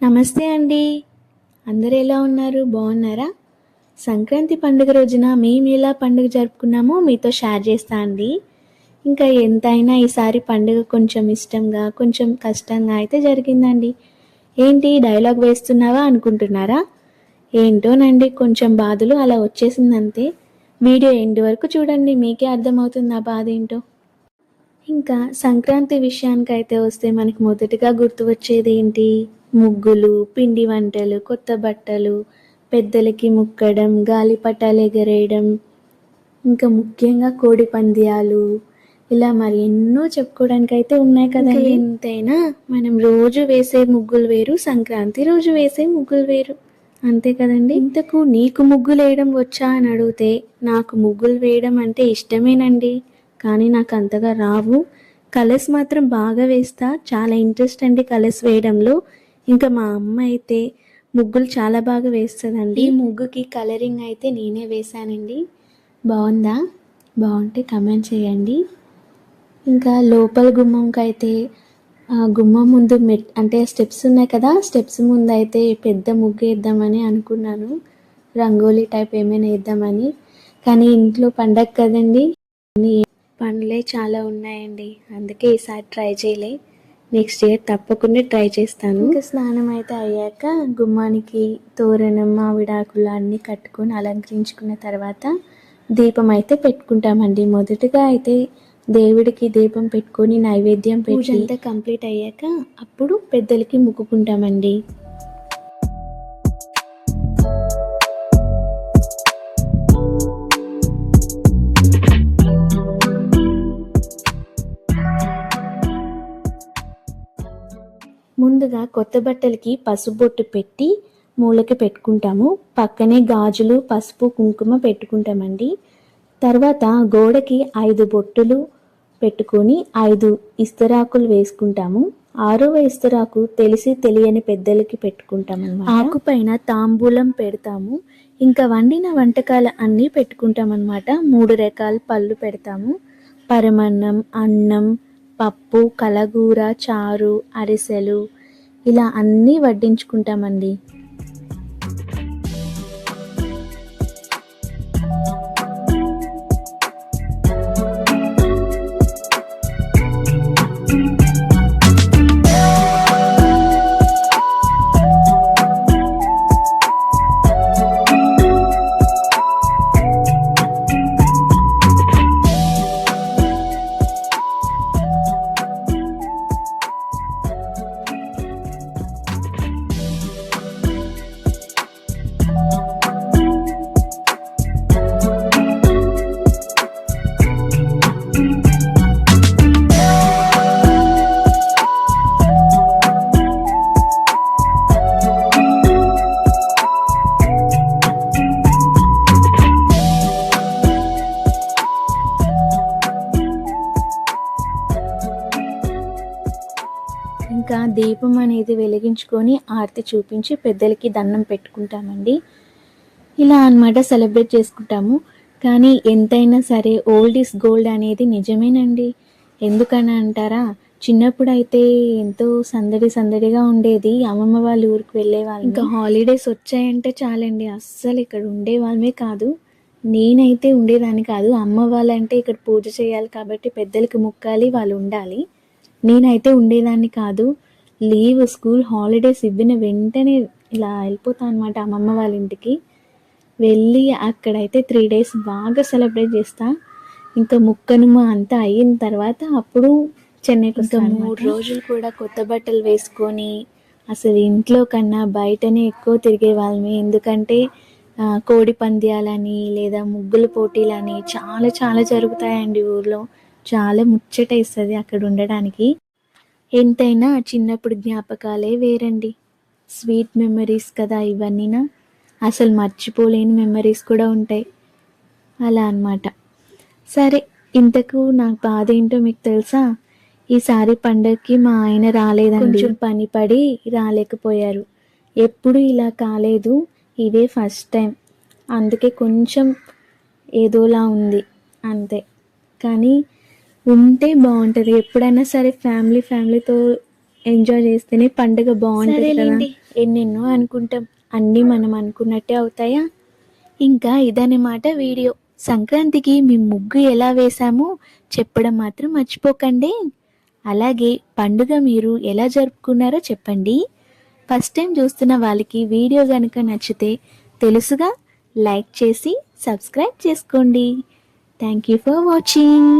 నమస్తే అండి. అందరూ ఎలా ఉన్నారు? బాగున్నారా? సంక్రాంతి పండుగ రోజున మేము ఎలా పండుగ జరుపుకున్నామో మీతో షేర్ చేస్తా అండి. ఇంకా ఎంతైనా ఈసారి పండుగ కొంచెం ఇష్టంగా, కొంచెం కష్టంగా అయితే జరిగిందండి. ఏంటి డైలాగ్ వేస్తున్నావా అనుకుంటున్నారా? ఏంటోనండి కొంచెం బాధలు అలా వచ్చేసిందంతే. వీడియో ఎండ్ వరకు చూడండి, మీకే అర్థమవుతుంది ఆ బాధ ఏంటో. ఇంకా సంక్రాంతి విషయానికైతే వస్తే మనకి మొదటగా గుర్తు వచ్చేది ఏంటి? ముగ్గులు, పిండి వంటలు, కొత్త బట్టలు, పెద్దలకి ముక్కడం, గాలిపటాలు ఎగరేయడం, ఇంకా ముఖ్యంగా కోడి పంద్యాలు, ఇలా మరి ఎన్నో చెప్పుకోవడానికైతే ఉన్నాయి కదండి. ఎంతైనా మనం రోజు వేసే ముగ్గులు వేరు, సంక్రాంతి రోజు వేసే ముగ్గులు వేరు, అంతే కదండి. ఇంతకు నీకు ముగ్గులు వేయడం వచ్చా అని అడిగితే నాకు ముగ్గులు వేయడం అంటే ఇష్టమేనండి, కానీ నాకు అంతగా రావు. కలర్స్ మాత్రం బాగా వేస్తా, చాలా ఇంట్రెస్ట్ అండి కలర్స్ వేయడంలో. ఇంకా మా అమ్మ అయితే ముగ్గులు చాలా బాగా వేస్తుందండి. ఈ ముగ్గుకి కలరింగ్ అయితే నేనే వేశానండి. బాగుందా? బాగుంటే కమెంట్ చేయండి. ఇంకా లోపల గుమ్మంకి అయితే గుమ్మం ముందు అంటే స్టెప్స్ ఉన్నాయి కదా, స్టెప్స్ ముందు అయితే పెద్ద ముగ్గు వేద్దామని అనుకున్నాను, రంగోలీ టైప్ ఏమైనా వేద్దామని. కానీ ఇంట్లో పండగ కదండి, పనులే చాలా ఉన్నాయండి, అందుకే ఈసారి ట్రై చేయలే. నెక్స్ట్ ఇయర్ తప్పకుండా ట్రై చేస్తాను. ఇంకా స్నానం అయితే అయ్యాక గుమ్మానికి తోరణం, మామిడాకులు అన్నీ కట్టుకొని అలంకరించుకున్న తర్వాత దీపం అయితే పెట్టుకుంటామండి. మొదటగా అయితే దేవుడికి దీపం పెట్టుకొని నైవేద్యం పూజ అంతా కంప్లీట్ అయ్యాక అప్పుడు పెద్దలకి మొక్కుకుంటామండి. ముందుగా కొత్త బట్టలకి పసుపు బొట్టు పెట్టి మూలకి పెట్టుకుంటాము. పక్కనే గాజులు, పసుపు, కుంకుమ పెట్టుకుంటామండి. తర్వాత గోడకి 5 బొట్టులు పెట్టుకొని 5 ఇస్తరాకులు వేసుకుంటాము. 6వ ఇస్తరాకు తెలిసి తెలియని పెద్దలకి పెట్టుకుంటామన్నమాట. ఆకు పైన తాంబూలం పెడతాము. ఇంకా వండిన వంటకాలు అన్నీ పెట్టుకుంటామన్నమాట. 3 రకాల పళ్ళు పెడతాము. పరమన్నం, అన్నం, పప్పు, కలగూర, చారు, అరిసెలు, ఇలా అన్నీ వడ్డించుకుంటామండి. ఇంకా దీపం అనేది వెలిగించుకొని ఆరతి చూపించి పెద్దలకి దండం పెట్టుకుంటామండి. ఇలా అన్నమాట సెలబ్రేట్ చేసుకుంటాము. కానీ ఎంతైనా సరే ఓల్డ్ ఈస్ గోల్డ్ అనేది నిజమేనండి. ఎందుకని అంటారా? చిన్నప్పుడు అయితే ఎంతో సందడిగా ఉండేది. అమ్మమ్మ వాళ్ళ ఊరికి వెళ్ళేవాళ్ళం. ఇంకా హాలిడేస్ వచ్చాయంటే చాలండి, అస్సలు ఇక్కడ ఉండేవాళ్ళమే కాదు. నేనైతే ఉండేదాన్ని కాదు. అమ్మ వాళ్ళంటే ఇక్కడ పూజ చేయాలి కాబట్టి పెద్దలకి మొక్కాలి, వాళ్ళు ఉండాలి. నేనైతే ఉండేదాన్ని కాదు. లీవ్ స్కూల్ హాలిడేస్ ఇవ్విన వెంటనే ఇలా వెళ్ళిపోతాను అనమాట అమ్మమ్మ వాళ్ళ ఇంటికి. వెళ్ళి అక్కడైతే 3 days బాగా సెలబ్రేట్ చేస్తా. ఇంకా ముక్కనుమ అంతా అయిన తర్వాత అప్పుడు చెన్నైకి వస్తాను. 3 రోజులు కూడా కొత్త బట్టలు వేసుకొని అసలు ఇంట్లో కన్నా బయటనే ఎక్కువ తిరిగే వాళ్ళమే. ఎందుకంటే కోడి పంద్యాలని లేదా ముగ్గుల పోటీలని చాలా చాలా జరుగుతాయండి ఊర్లో. చాలా ముచ్చట ఇస్తుంది అక్కడ ఉండడానికి. ఎంతైనా చిన్నప్పుడు జ్ఞాపకాలే వేరండి. స్వీట్ మెమరీస్ కదా ఇవన్నీనా, అసలు మర్చిపోలేని మెమరీస్ కూడా ఉంటాయి. అలా అన్నమాట. సరే, ఇంతకు నాకు బాధ ఏంటో మీకు తెలుసా? ఈసారి పండగకి మా ఆయన రాలేదండి. కొంచెం పని పడి రాలేకపోయారు. ఎప్పుడు ఇలా కాలేదు, ఇదే ఫస్ట్ టైం. అందుకే కొంచెం ఏదోలా ఉంది అంతే. కానీ ఉంటే బాగుంటుంది. ఎప్పుడైనా సరే ఫ్యామిలీతో ఎంజాయ్ చేస్తేనే పండుగ బాగుంటుంది కదా. ఎన్నెన్నో అనుకుంటాం, అన్నీ మనం అనుకున్నట్టే అవుతాయా? ఇంకా ఇదన్నమాట వీడియో. సంక్రాంతికి మేము ముగ్గు ఎలా వేసామో చెప్పడం మాత్రం మర్చిపోకండి. అలాగే పండుగ మీరు ఎలా జరుపుకున్నారో చెప్పండి. ఫస్ట్ టైం చూస్తున్న వాళ్ళకి వీడియో కనుక నచ్చితే తెలుసుగా, లైక్ చేసి సబ్స్క్రైబ్ చేసుకోండి. Thank you for watching.